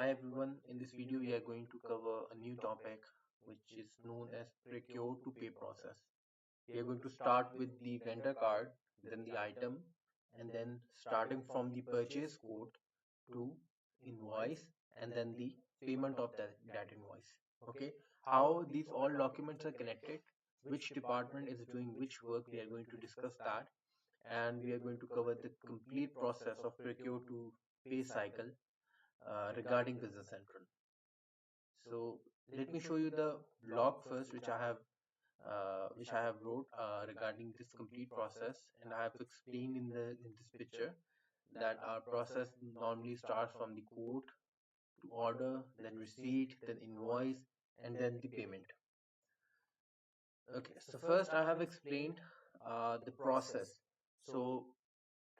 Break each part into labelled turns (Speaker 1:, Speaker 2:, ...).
Speaker 1: Hi everyone, in this video we are going to cover a new topic which is known as procure to pay process. We are going to start with the vendor card, then the item, and then starting from the purchase quote to invoice and then the payment of that invoice. Okay, how these all documents are connected, which department is doing which work, we are going to discuss that, and we are going to cover the complete process of procure to pay cycle regarding Business Central. So let me show you the blog first, which I have wrote regarding this complete process, and I have explained in this picture that our process normally starts from the quote to order, then receipt, then invoice, and then the payment. Okay, so first I have explained the process. So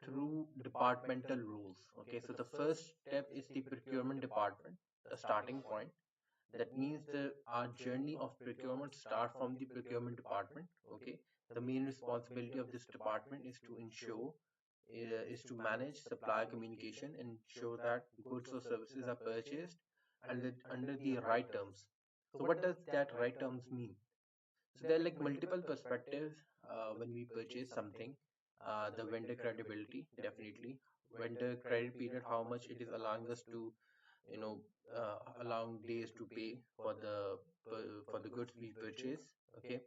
Speaker 1: through departmental rules. Okay, so the first step is the procurement department, the starting point. That means our journey of procurement start from the procurement department. Okay, the main responsibility of this department is to ensure is to manage supply communication and ensure that goods or services are purchased under the right terms. So what does that right terms mean? So there are like multiple perspectives when we purchase something. The vendor credibility, definitely. Vendor credit period, how much it is allowing us to, you know, allowing days to pay for for the goods we purchase. Okay,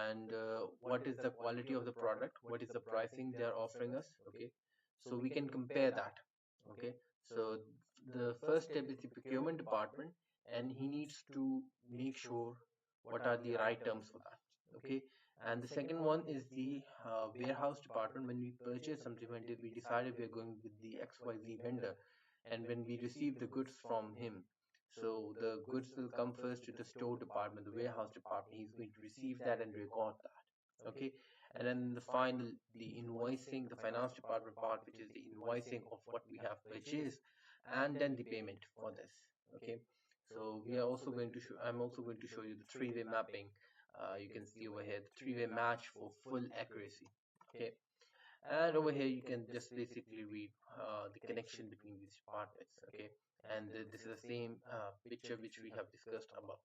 Speaker 1: and what is the quality of the product? What is the pricing they are offering us? Okay, so we can compare that. Okay, so the first step is the procurement department, and he needs to make sure what are the right terms for that. Okay, and the second one is the warehouse department. When we purchase something, when we decided we are going with the XYZ vendor, and when we receive the goods from him, so the goods will come first to the store department, the warehouse department. He's going to receive that and record that. Okay, and then the final, the invoicing, the finance department part, which is the invoicing of what we have purchased, and then the payment for this. Okay, so we are also going to show, I'm also going to show you the three-way mapping. You can see over here the three-way match for full accuracy. Okay, and over here you can just basically read the connection between these departments. Okay, and this is the same picture which we have discussed above.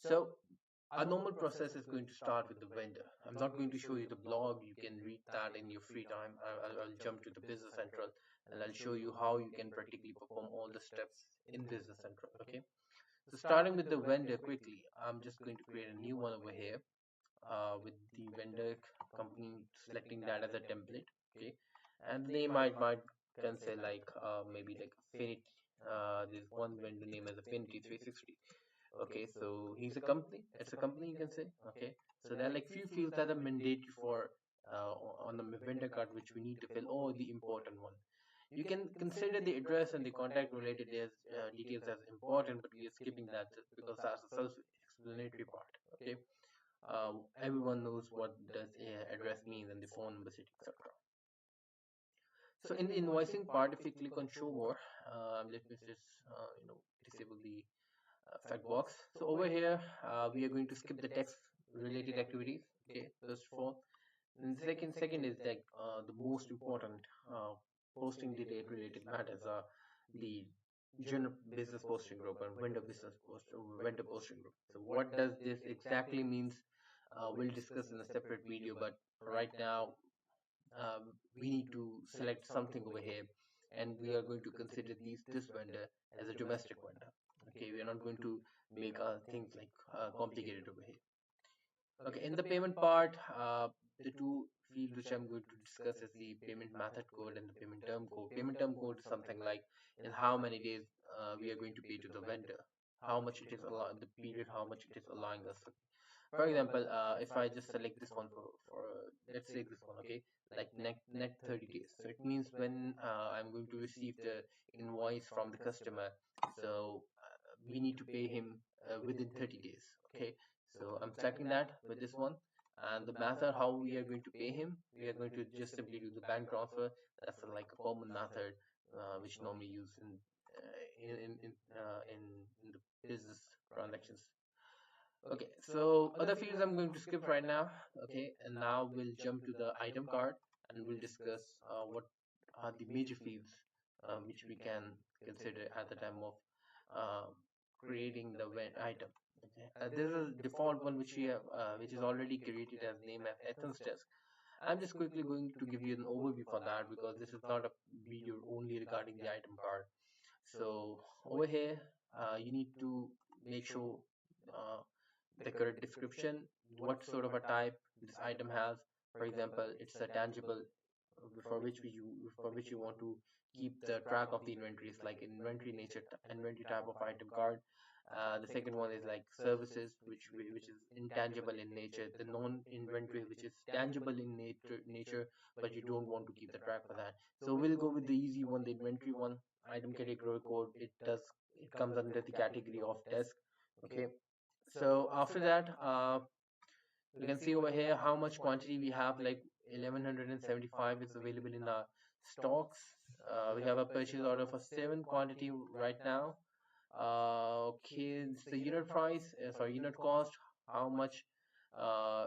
Speaker 1: So our normal process is going to start with the vendor. I'm not going to show you the blog. You can read that in your free time. I'll jump to the Business Central and I'll show you how you can practically perform all the steps in Business Central. Okay, so starting with the vendor quickly, I'm just going to create a new one over here with the vendor company, selecting that as a template. Okay, and the name I might can say like maybe like Affinity. There's one vendor name as Affinity 360. Okay, so he's a company. It's a company, you can say. Okay, so there are like few fields that are mandatory for on the vendor card which we need to fill, or the important one. You can consider the address and the contact related as details as important, but we are skipping that just because that's a self-explanatory part. Okay, everyone knows what does address mean and the phone number, city, etc. So in the invoicing part, if you click on show more, let me just disable the fact box. So over here, we are going to skip the text related activities. Okay, first of all. And second is like the most important posting detail related matters are the general business posting group and vendor posting group. So what does this exactly means? We'll discuss in a separate video, but right now we need to select something over here, and we are going to consider this vendor as a domestic vendor. Okay, we are not going to make things like complicated over here. Okay, in the payment part, the two fields which I'm going to discuss is the payment method code and the payment term code. Payment term code is something like in how many days we are going to pay to the vendor, how much it is allowing, the period, how much it is allowing us. For example, if I just select this one for let's say this one, okay, like net 30 days. So it means when I'm going to receive the invoice from the customer, so we need to pay him within 30 days. Okay, so I'm selecting that with this one, and the method how we are going to pay him, we are going to just simply do the bank transfer. That's like a common method which normally used in the business transactions. Okay, so other fields I'm going to skip right now. Okay, and now we'll jump to the item card and we'll discuss what are the major fields which we can consider at the time of uh, creating the item. Okay. This is a default one which we have, which is already created as name as Ethan's desk. I'm just quickly going to give you an overview for that because this is not a video only regarding the item card. So over here, you need to make sure uh, the correct description, what sort of a type this item has. For example, it's a tangible for which you want to keep the track of the inventories, like inventory nature, inventory type of item card. The second one is like services, which is intangible in nature. The non-inventory, which is tangible in nature, but you don't want to keep the track for that. So we'll go with the easy one, the inventory one. Item category code. It comes under the category of desk. Okay. So after that, you can see over here how much quantity we have, like 1175 is available in our stocks. We have a purchase order for 7 quantity right now. Okay, it's the unit price, sorry, unit cost, how much uh,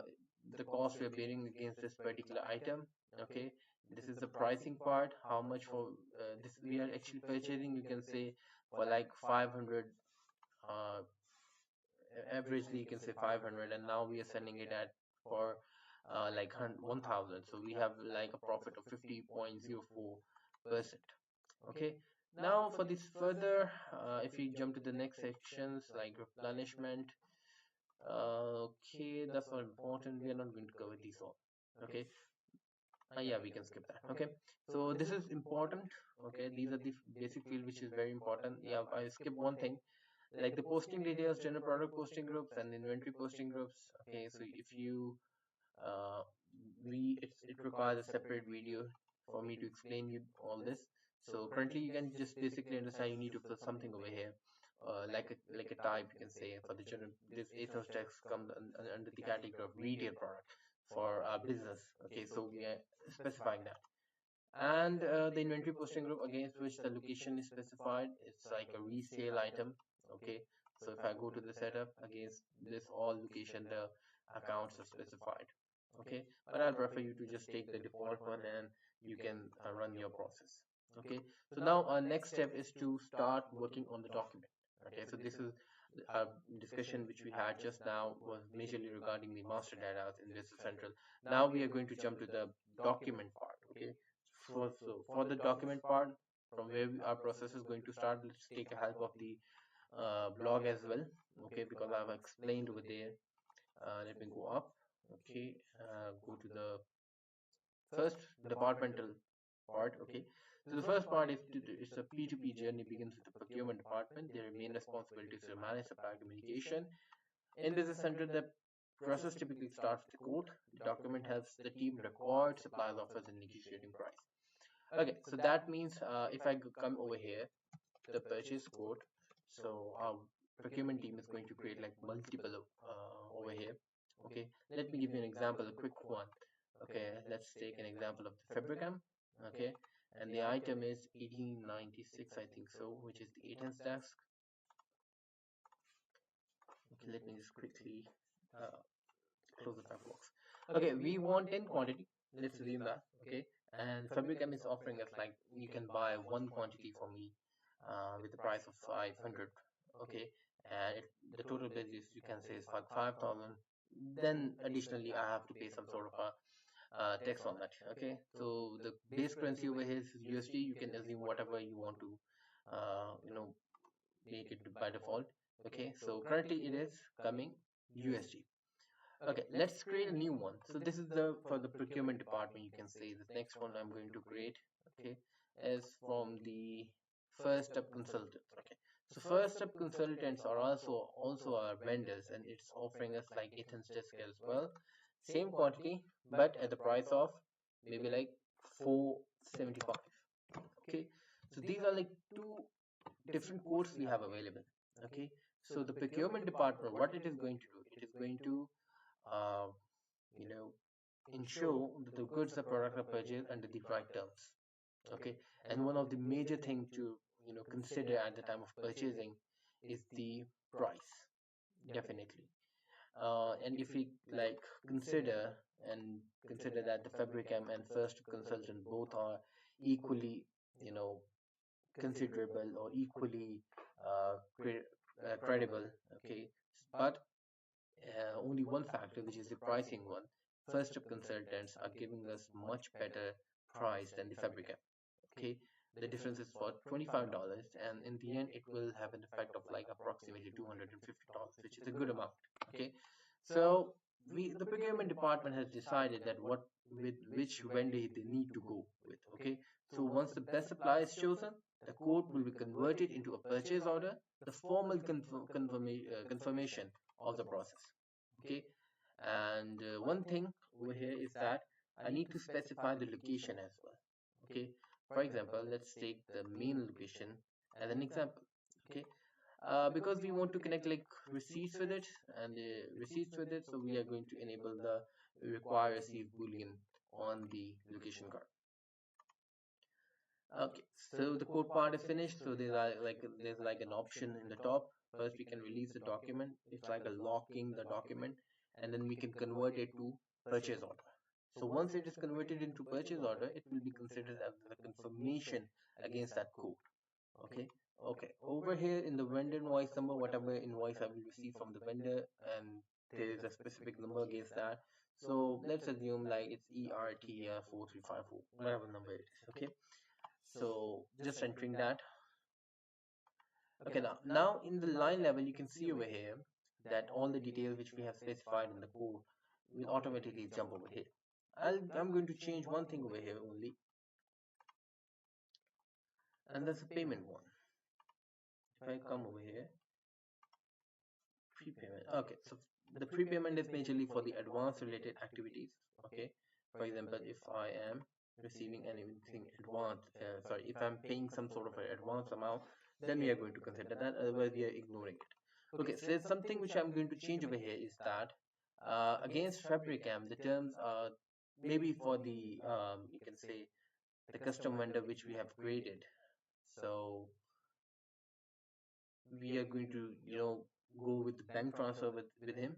Speaker 1: the cost we are bearing against this particular item. Okay, this is the pricing part, how much for this we are actually purchasing, you can say, for like 500, uh, averagely you can say 500, and now we are selling it at for like 1000, so we have like a profit of 50.04%. Okay, now for this further, if we jump to the next sections like replenishment, okay, that's not important, we are not going to cover these all. Okay, yeah, we can skip that. Okay, so this is important. Okay, these are the basic field which is very important. Yeah, I skip one thing, like the posting details, general product posting groups and inventory posting groups. Okay, so if you uh, it requires a separate video for me to explain you all this. So currently you can just basically understand, you need to put something over here, like a type, you can say, for the general. This ethos text comes under the category of retail product for our business. Okay, so we are specifying that. And the inventory posting group against which the location is specified, it's like a resale item. Okay, so if I go to the setup against this all location, the accounts are specified. Okay, but I'll prefer you to just take the default one and you can run your process. Okay, so now our next step is to start working on the document. Okay, so this is a discussion which we had just now was majorly regarding the master data in Business Central. Now we are going to jump to the document part. Okay, for the document part, from where our process is going to start, let's take a help of the blog as well. Okay, because I've explained over there. Let me go up. Okay, go to the first departmental part. Okay, so the first part is it's a P2P journey begins with the procurement department. Their main responsibility is to manage supply communication. In Business Central, the process typically starts with the quote. The document helps the team record supplies, offers, and negotiating price. Okay, so that means if I come over here, the purchase quote, so our procurement team is going to create like multiple over here. Okay, let me give you an example, a quick one. Okay, let's take an example of the Fabricam. Okay, and the item is 1896, I think so, which is the 8 inch desk. Okay, let me just quickly uh, close the tab box. Okay, we want 10 quantity. Let's assume that. Okay, and Fabricam is offering us like you can buy one quantity for me with the price of 500. Okay, and the total bill is, you can say, is like 5,000. Then additionally, I have to pay some sort of a tax on that. Okay, so the base currency over here is USD. You can assume whatever you want to, make it by default. Okay, so currently it is coming USD. Okay, let's create a new one. So this is the for the procurement department. You can say the next one I'm going to create. Okay, is from the first step consultants. Okay, so first step consultants are also our vendors, and it's offering us like Ethan's desk as well. Same quantity, but at the price of maybe like 475. Okay, so these are like two different quotes we have available. Okay, so the procurement department, what it is going to do, it is going to uh, you know ensure that the goods or product are purchased under the right terms. Okay, and one of the major thing to consider at the time of purchasing is the price, definitely. And if we like consider that the Fabricam and First Consultant both are equally, you know considerable or equally credible. Okay, but only one factor, which is the pricing one. First step consultants are giving us much better price than the fabricant. Okay, the difference is for $25, and in the end it will have an effect of like approximately $250, which is a good amount. Okay, so the procurement department has decided that what with which vendor they need to go with. Okay, so once the best supplier is chosen, the quote will be converted into a purchase order, the formal confirmation of the process. Okay, and one thing over here is that I need to specify the location as well. Okay, for example, let's take the main location as an example. Okay, because we want to connect like receipts with it and receipts with it, so we are going to enable the require receive boolean on the location card. Okay, so the code part is finished. So there's like an option in the top. First, we can release the document. It's like a locking the document, and then we can convert it to purchase order. So once it is converted into purchase order, it will be considered as the confirmation against that code. Okay. Okay. Over here in the vendor invoice number, whatever invoice I will receive from the vendor, and there is a specific number against that. So let's assume like it's ERTF 4354, whatever number it is. Okay. So just entering that. Okay, now in the line level, you can see over here that all the details which we have specified in the code will automatically jump over here. I'm going to change one thing over here only, and that's the payment one. If I come over here, prepayment. Okay, so the prepayment is majorly for the advance related activities. Okay, for example, if I am receiving anything advance, sorry, if I'm paying some sort of an advance amount, then we are going to consider that. Otherwise, we are ignoring it. Okay, so there's something which I'm going to change over here is that against Fabricam, the terms are maybe for the you can say the custom vendor which we have created. So we are going to go with the bank transfer with him.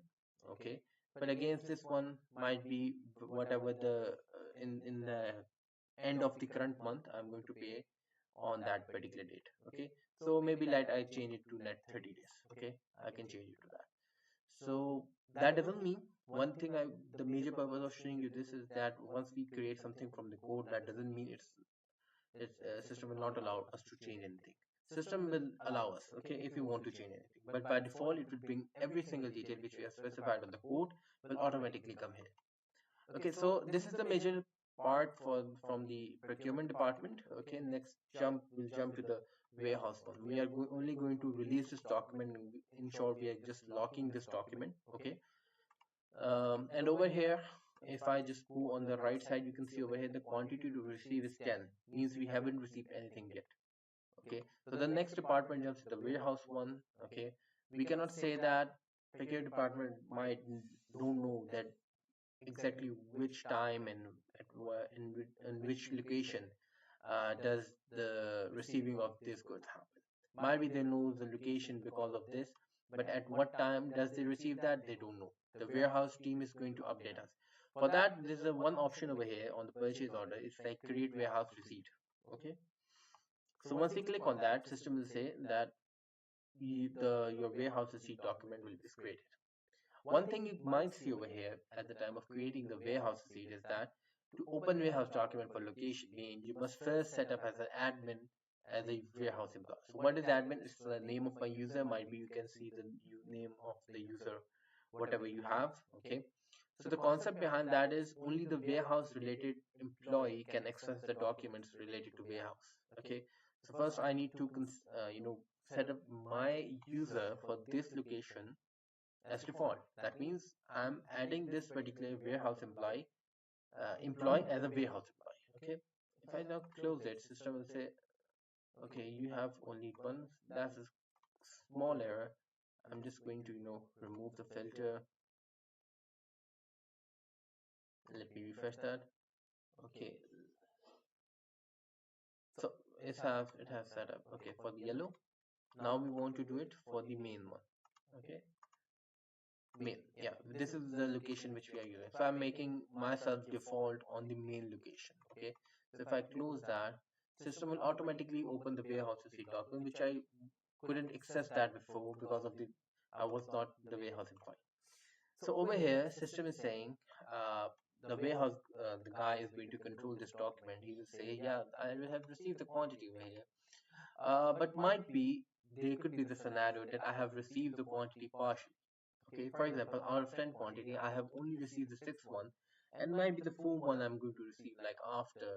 Speaker 1: Okay, but against this one might be whatever the in the end of the current month I'm going to pay on that particular date. Okay, so maybe like I change it to net 30 days. Okay, I can change it to that. So that doesn't mean one thing. The major purpose of showing you this is that once we create something from the code, that doesn't mean its system will not allow us to change anything. System will allow us, okay, if you want to change anything, but by default it will bring every single detail which we have specified on the code will automatically come here. Okay, so this is the major part for from the procurement department. Okay, next we'll jump to the warehouse one. We are only going to release this document. In short, we are just locking this document. Okay, and over here, if I just go on the right side, you can see over here the quantity to receive is 10, means we haven't received anything yet. Okay, so the next department jumps to the warehouse one. Okay, we cannot say that procure department might don't know that exactly which time and in which location does the receiving of this goods happen. Might be they know the location because of this, but at what time does they receive that, they don't know. The warehouse team is going to update us. For that, there's a one option over here on the purchase order. It's like create warehouse receipt. Okay, so once we click on that, system will say that your warehouse receipt document will be created. One thing you might see over here at the time of creating the warehouse receipt is that to open warehouse document for location gain, you must first set up as an admin as a warehouse employee. So what is admin? It's the name of my user. Might be you can see the name of the user, whatever you have. Okay. So the concept behind that is only the warehouse related employee can access the documents related to warehouse. Okay. So first I need to set up my user for this location as default. That means I'm adding this particular warehouse employee as a warehouse employee. Okay. If I now close it, system will say, okay, you have only one. That's a small error. I'm just going to remove the filter. Let me refresh that. Okay. So it has set up. Okay, for the yellow. Now we want to do it for the main one. Okay. Main, yeah, this is the location which we are using, so I'm making myself default on the main location. Okay, so if I close that, system will automatically open the warehouse receipt document, which I couldn't access that before because of the I was not the warehouse employee. So over here, system is saying the warehouse, the guy is going to control this document. He will say, yeah, I will have received the quantity over here. But might be there could be the scenario that I have received the quantity partially. Okay, for example, out of 10 quantity, I have only received the sixth one, and might be the fourth one I'm going to receive like after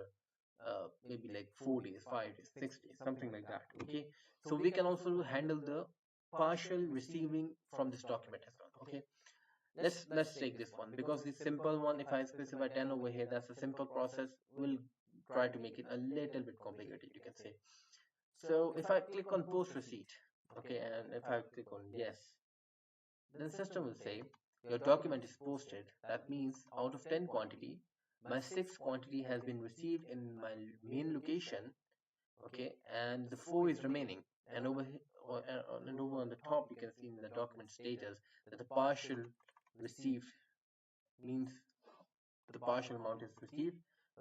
Speaker 1: maybe like 4 days, 5 days, 6 days, something like that. Okay, so we can also handle the partial receiving from this document as well. Okay, let's take this one because the simple one, if I specify 10 over here, that's a simple process. We'll try to make it a little bit complicated, you can say. So if I click on post receipt, okay, and if I click on yes, then system will say your document is posted. That means out of 10 quantity, my sixth quantity has been received in my main location, okay, and the four is remaining. And and over on the top, you can see in the document status that the partial received means the partial amount is received,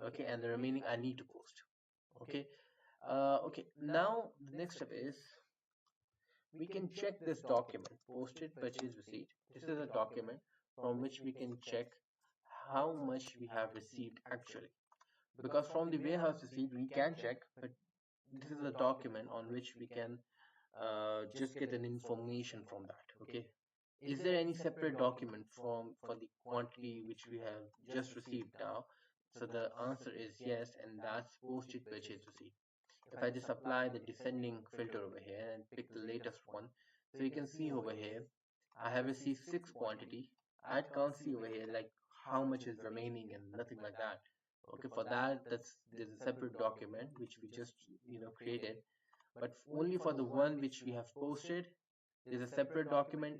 Speaker 1: okay, and the remaining I need to post, okay. Okay, now the next step is we can check this document, posted purchase receipt. This is a document from which we can check how much we have received actually. Because from the warehouse receipt we can check, but this is a document on which we can just get an information from that. Okay, is there any separate document for the quantity which we have just received now? So the answer is yes, and that's posted purchase receipt. If I just apply the descending filter over here and pick the latest one, so you can see over here I have received six quantity. I can't see over here like how much is remaining and nothing like that. Okay, for that, there's a separate document which we just created, but only for the one which we have posted, there's a separate document.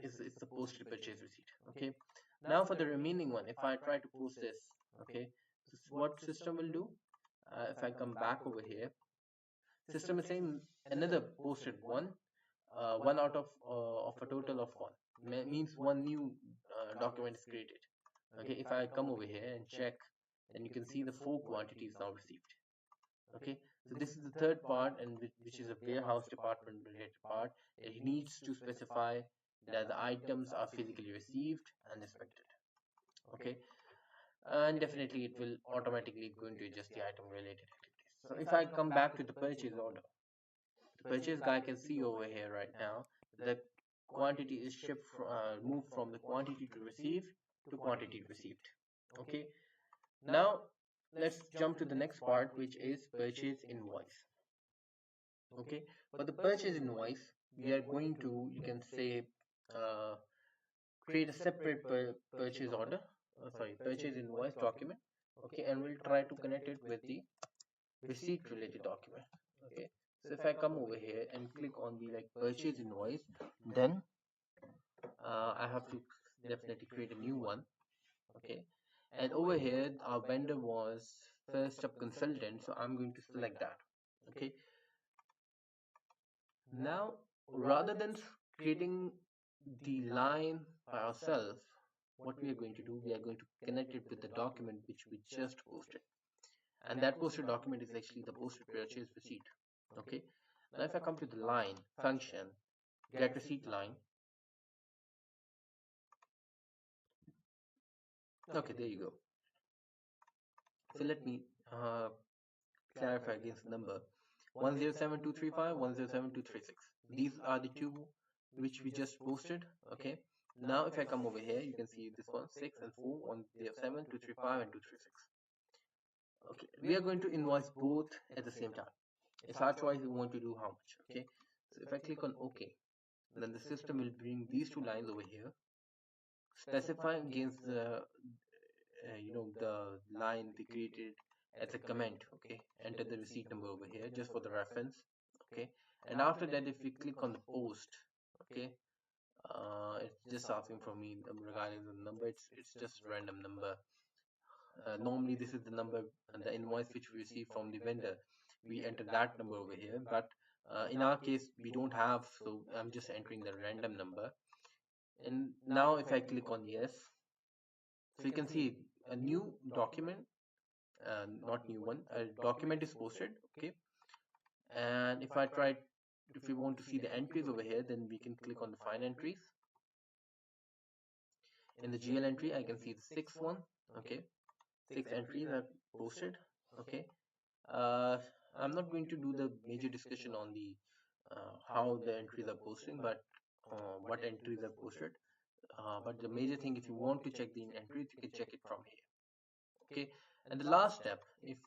Speaker 1: Is the posted purchase receipt. Okay, now for the remaining one, if I try to post this, okay, this is what system will do. If I come back over here, system is saying another posted one, one out of a total of one. Means one new document is created. Okay, if I come over here and check, then you can see the four quantities now received. Okay, so this is the third part, and which is a warehouse department related part. It needs to specify that the items are physically received and inspected. Okay, and definitely it will automatically going to adjust the item related activities. So if I come back to the purchase order, the purchase guy can see over here right now the quantity is moved from the quantity to receive to quantity received. Okay, now let's jump to the next part, which is purchase invoice. Okay, for the purchase invoice, we are going to, you can say, uh, create a separate purchase order, purchase invoice document. Okay, and we'll try to connect it with the receipt related document. Okay, so if I come over here and click on the like purchase invoice, then I have to definitely create a new one. Okay, and over here our vendor was first up consultant, so I'm going to select that. Okay, now rather than creating the line by ourselves, what we are going to do, we are going to connect it with the document which we just posted, and that posted document is actually the posted purchase receipt. Okay, now if I come to the line function, get receipt line. Okay, there you go. So let me clarify against the number 107235, 107236. These are the two which we just posted. Okay, now if I come over here, you can see this one 6 and 4, 107, 235 and 236. Okay, we are going to invoice both at the same time. It's our choice, we want to do how much. Okay, so if I click on OK, then the system will bring these two lines over here, specify against the the line they created as a comment. Okay, enter the receipt number over here just for the reference. Okay, and after that, if we click on the post, okay, it's just asking for me regarding the number. It's just random number. Normally this is the number and the invoice which we receive from the vendor. We enter that number over here, but in our case we don't have, so I'm just entering the random number. And now if I click on yes, so you can see a new document not new one, a document is posted. Okay, and if we want to see the entries over here, then we can click on the find entries. In the GL entry, I can see the sixth one. Okay, 6 entries are posted. Okay, uh, I'm not going to do the major discussion on the how the entries are posting, but what entries are posted. But the major thing, if you want to check the entries, you can check it from here. Okay, and the last step, if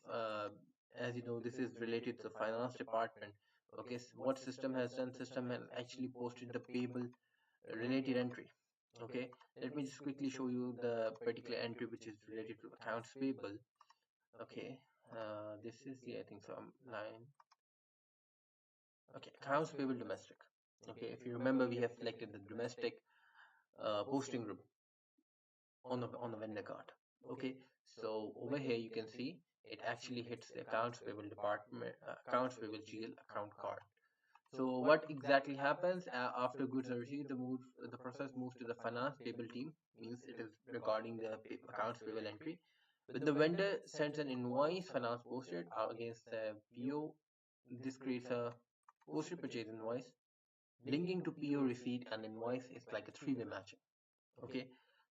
Speaker 1: as you know, this is related to the finance department. Okay, what system has done? System has actually posted the payable related entry. Okay, let me just quickly show you the particular entry which is related to accounts payable. Okay, this is the, I think so, line. Okay, accounts payable domestic. Okay, if you remember, we have selected the domestic posting group on the vendor card. Okay, so over here you can see it actually hits the accounts payable department, accounts payable GL account card. So what exactly happens after goods are received? The process moves to the finance payable team. Means it is regarding the accounts payable entry. When the vendor sends an invoice, finance posted against the PO, this creates a posted purchase invoice. Linking to PO receipt and invoice is like a three-way matching. Okay,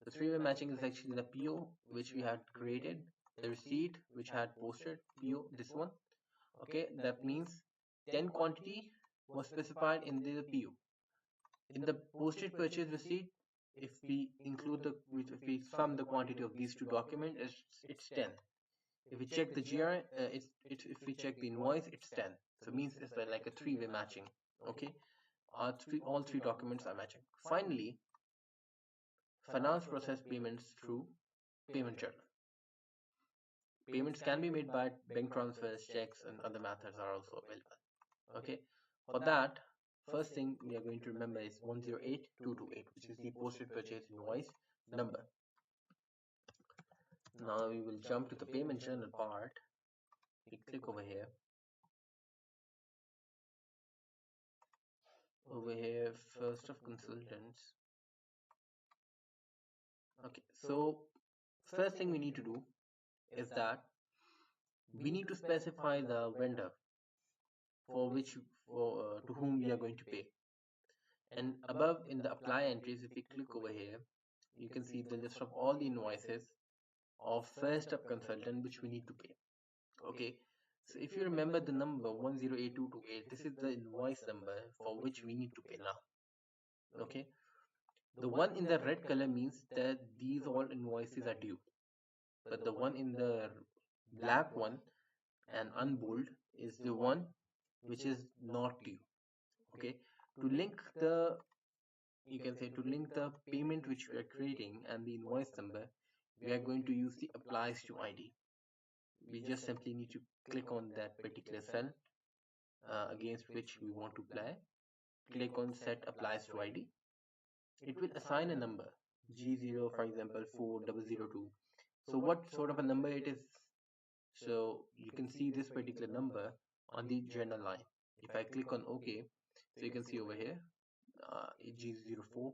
Speaker 1: the three-way matching is actually the PO which we had created, the receipt which had posted PO, this one. Okay, that means 10 quantity was specified in the PO. In the posted purchase receipt, if we include if we sum the quantity of these two documents, it's 10. If we check the GR, if we check the invoice, it's 10. So it means it's like a three-way matching. Okay, all three documents are matching. Finally, finance process payments through payment journal. Payments can be made by bank transfers, checks, and other methods are also available. Okay, for that, first thing we are going to remember is 108228, which is the posted purchase invoice number. Now we will jump to the payment journal part. We click over here. Over here, first of consultants. Okay, so first thing we need to do is that we need to specify the vendor to whom we are going to pay. And above in the apply entries, if we click over here, you can see the list of all the invoices of first up consultant which we need to pay. Okay, so if you remember the number 108228, this is the invoice number for which we need to pay now. Okay, the one in the red color means that these all invoices are due, but the one in the black one and unbold is the one which is not due. Okay, to link the, you can say, to link the payment which we are creating and the invoice number, we are going to use the applies to ID. We just simply need to click on that particular cell against which we want to apply. Click on set applies to ID. It will assign a number, G0, for example, 4002. So what sort of a number it is? So you can see this particular number on the journal line. If I click on OK, so you can see over here, G04002.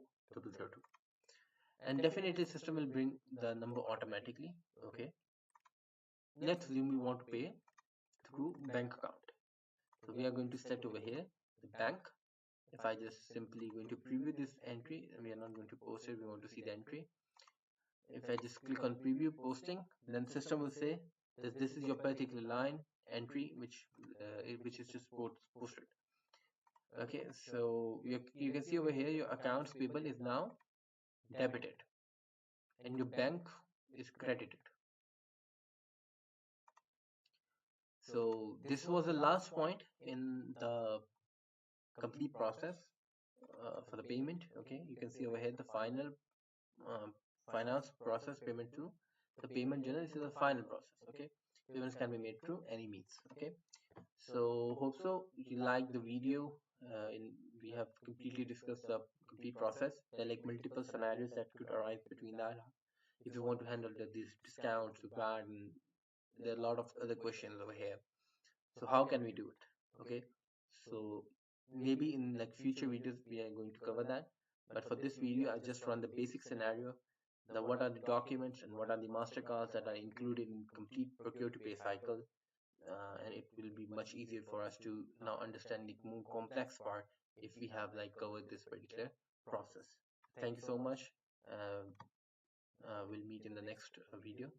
Speaker 1: And definitely system will bring the number automatically. Okay, let's assume we want to pay through bank account. So we are going to select over here the bank. If I just simply going to preview this entry, we are not going to post it, we want to see the entry. If I just click on preview posting, then system will say that this is your particular line entry which is just posted. Okay, so you can see over here your accounts payable is now debited and your bank is credited. So this was the last point in the complete process for the payment. Okay, you can see over here the final finance process payment through the payment journal. This is the final process. Okay, payments can be made through any means. Okay, so hope so you like the video. We have completely discussed the complete process. There are like multiple scenarios that could arise between that. If you want to handle these discounts, VAT, and there are a lot of other questions over here. So how can we do it? Okay, so maybe in like future videos we are going to cover that, but for this video I just run the basic scenario the what are the documents and what are the master cards that are included in complete procure to pay cycle, and it will be much easier for us to now understand the more complex part if we have like covered this particular process. Thank you so much. We'll meet in the next video.